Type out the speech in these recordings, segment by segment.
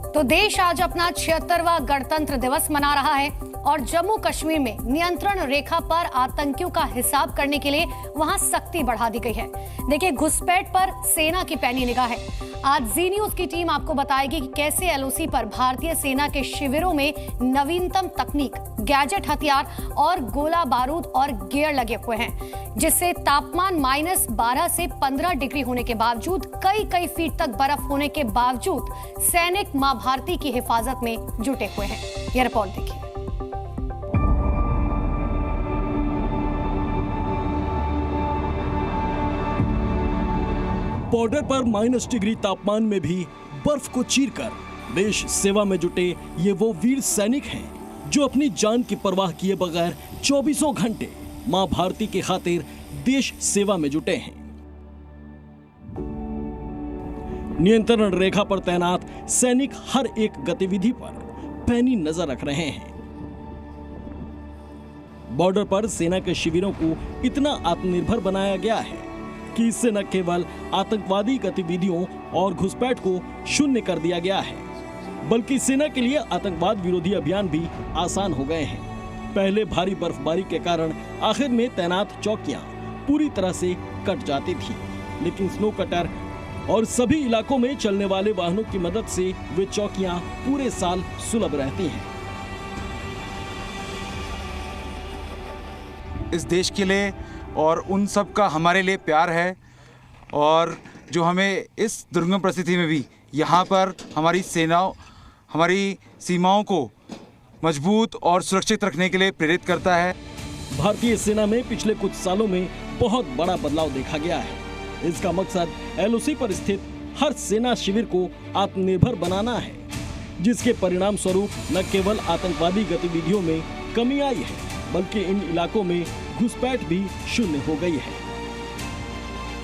तो देश आज अपना 76वां गणतंत्र दिवस मना रहा है और जम्मू कश्मीर में नियंत्रण रेखा पर आतंकियों का हिसाब करने के लिए वहां सख्ती बढ़ा दी गई है। देखिए, घुसपैठ पर सेना की पैनी निगाह है। आज जी न्यूज की टीम आपको बताएगी कि कैसे एलओसी पर भारतीय सेना के शिविरों में नवीनतम तकनीक, गैजेट, हथियार और गोला बारूद और गियर लगे हुए हैं, जिससे तापमान -12 से 15 डिग्री होने के बावजूद कई फीट तक बर्फ होने के बावजूद सैनिक मां भारती की हिफाजत में जुटे हुए हैं। यह रिपोर्ट देखिए। बॉर्डर पर -डिग्री तापमान में भी बर्फ को चीरकर देश सेवा में जुटे ये वो वीर सैनिक हैं जो अपनी जान की परवाह किए बगैर 24 घंटे मां भारती की खातिर देश सेवा में जुटे हैं। नियंत्रण रेखा पर तैनात सैनिक हर एक गतिविधि पर पैनी नजर रख रहे हैं। बॉर्डर पर सेना के शिविरों को इतना आत्मनिर्भर बनाया गया है कि इससे न केवल आतंकवादी गतिविधियों और घुसपैठ को शून्य कर दिया गया है, बल्कि सेना के लिए आतंकवाद विरोधी अभियान भी आसान हो गए हैं। पहले भारी बर्फबारी के कारण आखिर में तैनात चौकियां पूरी तरह से कट जाती थी, लेकिन स्नो कटर और सभी इलाकों में चलने वाले वाहनों की मदद से वे चौकियां पूरे साल सुलभ रहती हैं। इस देश के लिए और उन सब का हमारे लिए प्यार है, और जो हमें इस दुर्गम परिस्थिति में भी यहाँ पर हमारी सीमाओं को मजबूत और सुरक्षित रखने के लिए प्रेरित करता है। भारतीय सेना में पिछले कुछ सालों में बहुत बड़ा बदलाव देखा गया है। इसका मकसद एलओसी पर स्थित हर सेना शिविर को आत्मनिर्भर बनाना है, जिसके परिणाम स्वरूप न केवल आतंकवादी गतिविधियों में कमी आई है, बल्कि इन इलाकों में घुसपैठ भी शून्य हो गई है।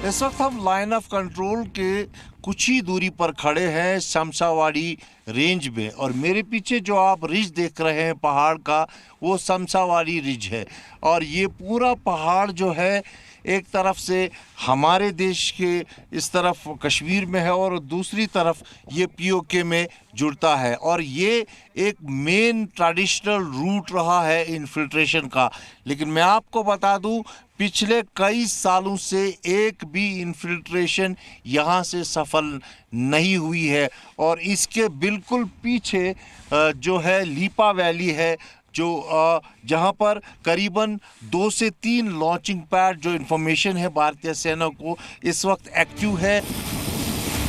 इस वक्त हम लाइन ऑफ कंट्रोल के कुछ ही दूरी पर खड़े हैं शमशावाड़ी रेंज में, और मेरे पीछे जो आप रिज देख रहे हैं पहाड़ का, वो शमशावाड़ी रिज है। और ये पूरा पहाड़ जो है एक तरफ से हमारे देश के इस तरफ कश्मीर में है और दूसरी तरफ ये पीओके में जुड़ता है, और ये एक मेन ट्रेडिशनल रूट रहा है इन्फिल्ट्रेशन का। लेकिन मैं आपको बता दूं, पिछले कई सालों से एक भी इन्फिल्ट्रेशन यहाँ से सफल नहीं हुई है। और इसके बिल्कुल पीछे जो है लीपा वैली है, जो जहाँ पर करीबन 2 से 3 लॉन्चिंग पैड जो इंफॉर्मेशन है भारतीय सेना को इस वक्त एक्टिव है।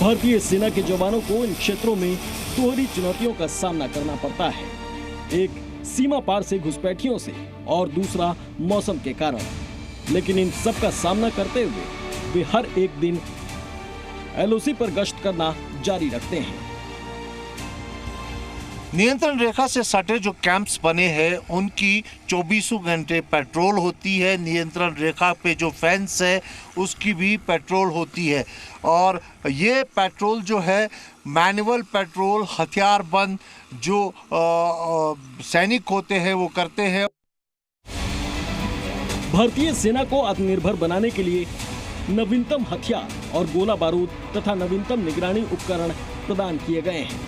भारतीय सेना के जवानों को इन क्षेत्रों में दोहरी चुनौतियों का सामना करना पड़ता है, एक सीमा पार से घुसपैठियों से और दूसरा मौसम के कारण। लेकिन इन सब का सामना करते हुए वे हर एक दिन एलओसी पर गश्त करना जारी रखते हैं। नियंत्रण रेखा से सटे जो कैंप्स बने हैं उनकी 24 घंटे पेट्रोल होती है। नियंत्रण रेखा पे जो फेंस है उसकी भी पेट्रोल होती है, और ये पेट्रोल जो है मैनुअल पेट्रोल हथियारबंद जो सैनिक होते हैं वो करते हैं। भारतीय सेना को आत्मनिर्भर बनाने के लिए नवीनतम हथियार और गोला बारूद तथा नवीनतम निगरानी उपकरण प्रदान किए गए हैं।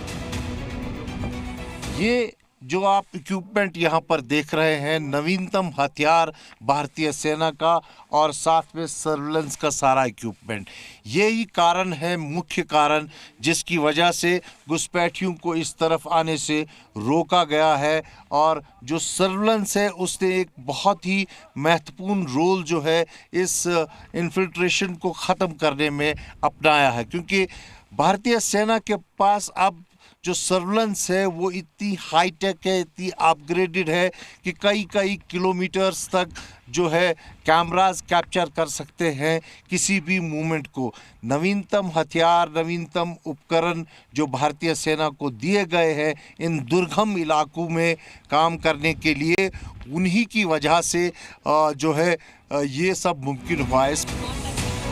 ये जो आप इक्विपमेंट यहाँ पर देख रहे हैं, नवीनतम हथियार भारतीय सेना का, और साथ में सर्विलेंस का सारा इक्विपमेंट। यही कारण है, मुख्य कारण, जिसकी वजह से घुसपैठियों को इस तरफ आने से रोका गया है। और जो सर्विलेंस है उसने एक बहुत ही महत्वपूर्ण रोल जो है इस इन्फिल्ट्रेशन को ख़त्म करने में अपनाया है, क्योंकि भारतीय सेना के पास अब जो सर्विलेंस है वो इतनी हाईटेक है, इतनी अपग्रेडेड है कि कई किलोमीटर्स तक जो है कैमरास कैप्चर कर सकते हैं किसी भी मूवमेंट को। नवीनतम हथियार, नवीनतम उपकरण जो भारतीय सेना को दिए गए हैं इन दुर्गम इलाकों में काम करने के लिए, उन्हीं की वजह से जो है ये सब मुमकिन हुआ है।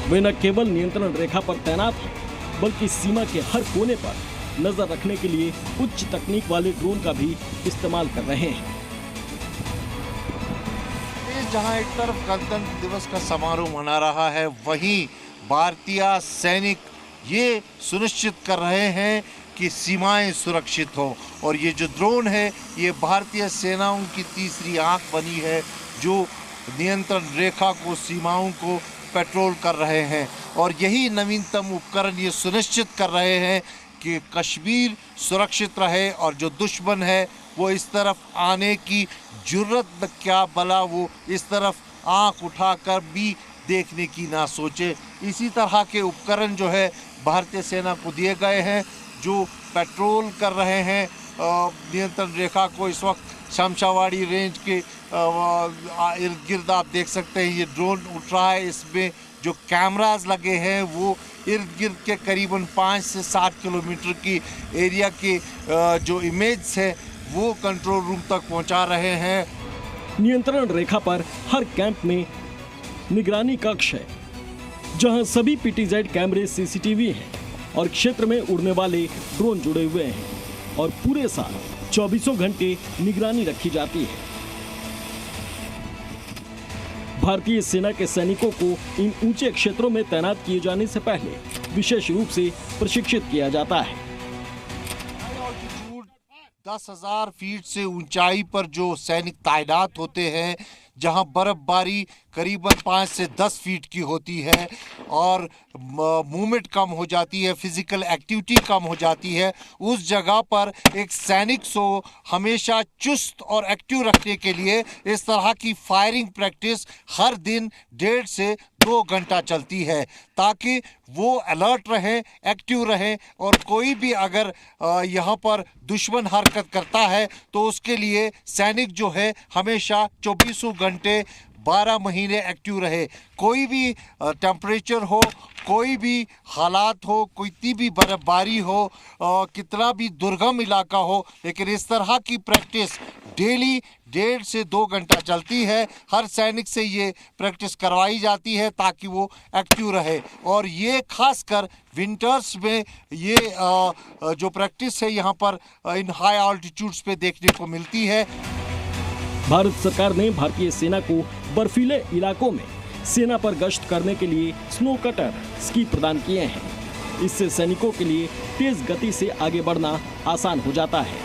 वे न केवल नियंत्रण रेखा पर तैनात हैं, बल्कि सीमा के हर कोने पर नजर रखने के लिए उच्च तकनीक वाले ड्रोन का भी इस्तेमाल कर रहे हैं। जहां एक तरफ गणतंत्र दिवस का समारोह मना रहा है, वहीं भारतीय सैनिक ये सुनिश्चित कर रहे हैं कि सीमाएं सुरक्षित हो। और ये जो ड्रोन है ये भारतीय सेनाओं की तीसरी आंख बनी है, जो नियंत्रण रेखा को, सीमाओं को पेट्रोल कर रहे हैं। और यही नवीनतम उपकरण ये सुनिश्चित कर रहे हैं कि कश्मीर सुरक्षित रहे और जो दुश्मन है वो इस तरफ आने की जुर्रत क्या भला वो इस तरफ आंख उठाकर भी देखने की ना सोचे। इसी तरह के उपकरण जो है भारतीय सेना को दिए गए हैं, जो पेट्रोल कर रहे हैं नियंत्रण रेखा को। इस वक्त शमशावाड़ी रेंज के इर्द गिर्द आप देख सकते हैं ये ड्रोन उठ रहा है। इसमें जो कैमरास लगे हैं वो इर्द गिर्द के करीबन 5 से 7 किलोमीटर की एरिया के जो इमेज है वो कंट्रोल रूम तक पहुंचा रहे हैं। नियंत्रण रेखा पर हर कैंप में निगरानी कक्ष है, जहां सभी पीटीजेड कैमरे, सीसीटीवी हैं और क्षेत्र में उड़ने वाले ड्रोन जुड़े हुए हैं और पूरे साल 24 घंटे निगरानी रखी जाती है। भारतीय सेना के सैनिकों को इन ऊंचे क्षेत्रों में तैनात किए जाने से पहले विशेष रूप से प्रशिक्षित किया जाता है। 10,000 फीट से ऊंचाई पर जो सैनिक तैनात होते हैं, जहां बर्फबारी करीबन 5 से 10 फीट की होती है और मूवमेंट कम हो जाती है, फिजिकल एक्टिविटी कम हो जाती है, उस जगह पर एक सैनिक को हमेशा चुस्त और एक्टिव रखने के लिए इस तरह की फायरिंग प्रैक्टिस हर दिन 1.5 से 2 घंटा चलती है, ताकि वो अलर्ट रहे, एक्टिव रहे और कोई भी अगर यहाँ पर दुश्मन हरकत करता है तो उसके लिए सैनिक जो है हमेशा 24 घंटे 12 महीने एक्टिव रहे। कोई भी टेम्परेचर हो, कोई भी हालात हो, कितनी भी बर्फबारी हो, कितना भी दुर्गम इलाका हो, लेकिन इस तरह की प्रैक्टिस डेली 1.5 से 2 घंटा चलती है। हर सैनिक से ये प्रैक्टिस करवाई जाती है ताकि वो एक्टिव रहे। और ये खासकर विंटर्स में ये जो प्रैक्टिस है यहाँ पर इन हाई ऑल्टीट्यूड्स पे देखने को मिलती है। भारत सरकार ने भारतीय सेना को बर्फीले इलाकों में सेना पर गश्त करने के लिए स्नो कटर स्की प्रदान किए हैं। इससे सैनिकों के लिए तेज गति से आगे बढ़ना आसान हो जाता है।